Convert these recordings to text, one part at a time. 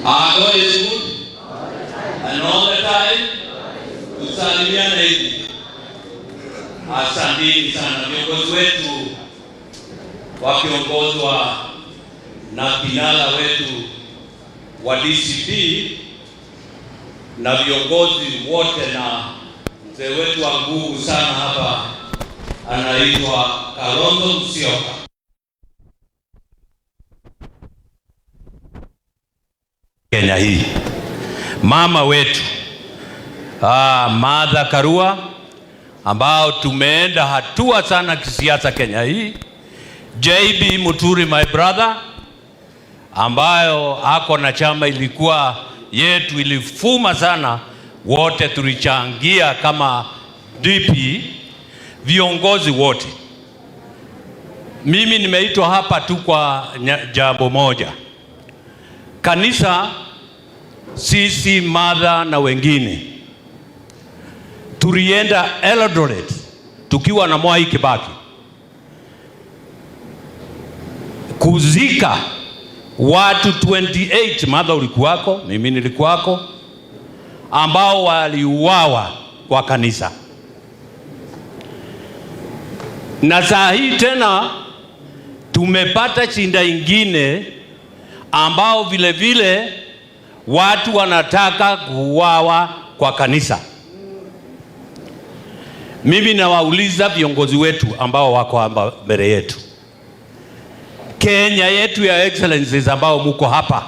God is good and all the time. Tusalimiane hivi. Asanteni sana viongozi wetu wakiongozwa na kinara wetu wa DCP na viongozi wote na mzee wetu wa nguvu sana hapa anaitwa Kalonzo Musyoka. Kenya hii mama wetu Martha Karua, ambao tumeenda hatua sana kisiasa Kenya hii. JB Muturi my brother, ambayo ako na chama ilikuwa yetu ilifuma sana, wote tulichangia kama DP, viongozi wote. Mimi nimeitwa hapa tu kwa jambo moja. Kanisa, sisi Martha na wengine tulienda Eldoret tukiwa na Mwai Kibaki kuzika watu 28, Martha ulikuwako, mimi nilikuwako, ambao waliuawa kwa kanisa. Na saa hii tena tumepata shinda ingine ambao vile vile watu wanataka kuuawa kwa kanisa. Mimi nawauliza viongozi wetu ambao wako hapa mbele yetu, Kenya yetu ya excellencies ambao muko hapa,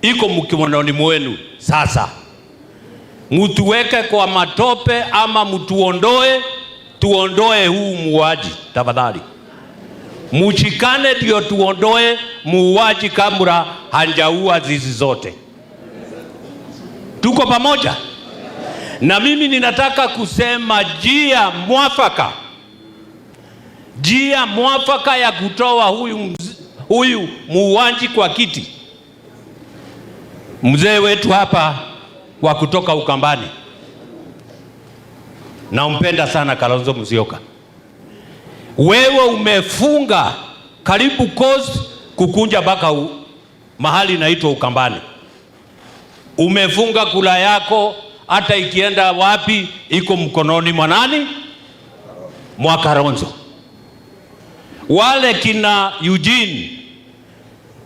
iko mkimononi mwenu sasa. Mutuweke kwa matope ama tuondoe huu muuaji tafadhali. Muchikane ndio tuondoe muuaji kabla hanjaua zizi zote. Tuko pamoja? Na mimi ninataka kusema njia mwafaka ya kutoa huyu muuaji kwa kiti. Mzee wetu hapa wa kutoka Ukambani, nampenda sana Kalonzo Musyoka. Wewe umefunga karibu coast kukunja baka mahali naitwa Ukambani. Umefunga kula yako, hata ikienda wapi iko mkononi mwa nani? Mwa Kalonzo. Wale kina Eugene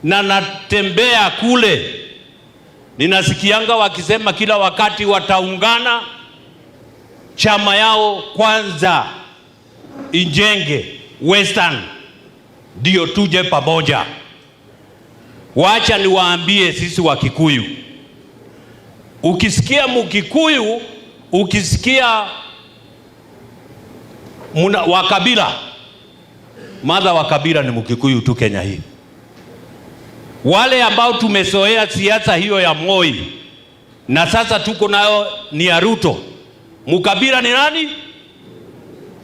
na natembea kule, ninasikianga wakisema kila wakati wataungana chama yao kwanza ijenge Western ndio tuje pamoja. Wacha niwaambie sisi wa Kikuyu, ukisikia Mkikuyu, ukisikia Wakabila, Martha Wakabila ni Mkikuyu tu Kenya hii. Wale ambao tumezoea siasa hiyo ya Moi na sasa tuko nayo ni ya Ruto, Mkabila ni nani?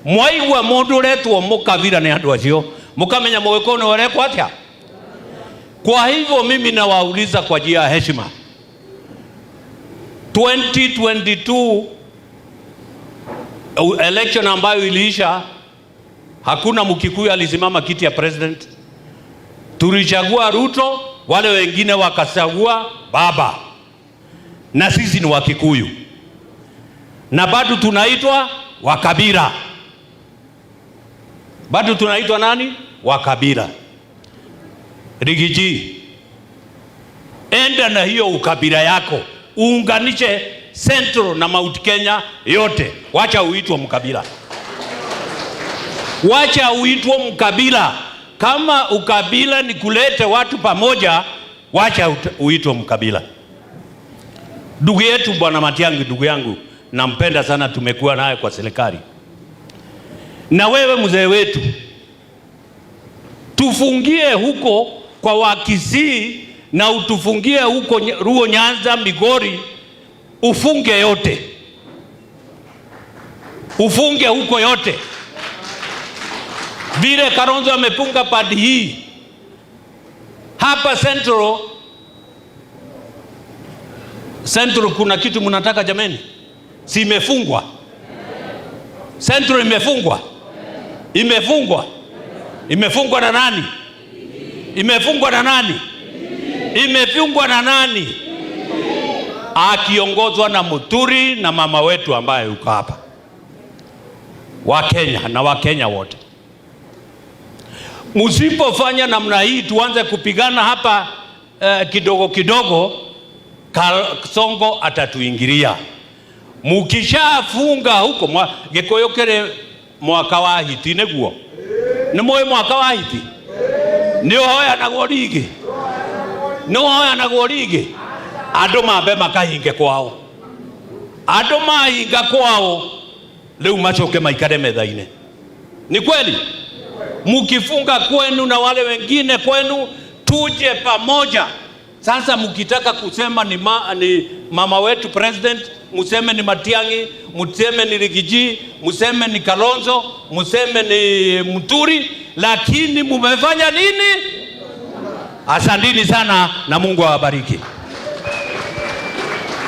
Mwai wa mundu retwo Mukabila ni andu acio, mukamenya mwikono wale kwatia. Kwa hivyo mimi nawauliza kwa njia ya heshima, 2022 election ambayo iliisha, hakuna Mkikuyu alisimama kiti ya president. Tulichagua Ruto, wale wengine wakachagua Baba, na sisi ni Wakikuyu na bado tunaitwa Wakabila. Bado tunaitwa nani? Wakabila. Rigiji, enda na hiyo ukabila yako, uunganishe Central na Mount Kenya yote. Wacha uitwe Mkabila. Wacha uitwe Mkabila. Kama ukabila ni kulete watu pamoja, wacha uitwe Mkabila. Ndugu yetu Bwana Matiang'i, ndugu yangu, nampenda sana, tumekuwa naye kwa serikali. Na wewe mzee wetu, tufungie huko kwa Wakisii na utufungie huko Ruo, Nyanza, Migori, ufunge yote. Ufunge huko yote. Vile Kalonzo amepunga padi hii hapa Central kuna kitu mnataka jameni? Si imefungwa? Central imefungwa? Imefungwa na nani? Imefungwa na nani? Imefungwa na nani? Akiongozwa na Muturi na mama wetu ambaye yuko hapa, Wakenya na Wakenya wote. Msipofanya namna hii, tuanze kupigana hapa kidogo kidogo, Kasongo atatuingilia. Mukishafunga huko Gikoyokere mwaka wa hiti neguo ni moyo mwaka wa hiti ni hoya na gorigi no hoya na gorigi ando mambe makahinge kwao, ando mahinga kwao, leo machoke maikare methaine. Ni kweli mukifunga kwenu na wale wengine kwenu, tuje pamoja. Sasa mkitaka kusema ni mama wetu president, museme ni Matiang'i, museme ni Rigiji, museme ni Kalonzo, museme ni Muturi, lakini mumefanya nini? Asanteni sana na Mungu awabariki.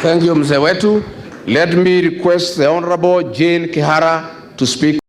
Thank you mzee wetu. Let me request the Honorable Jane Kihara to speak.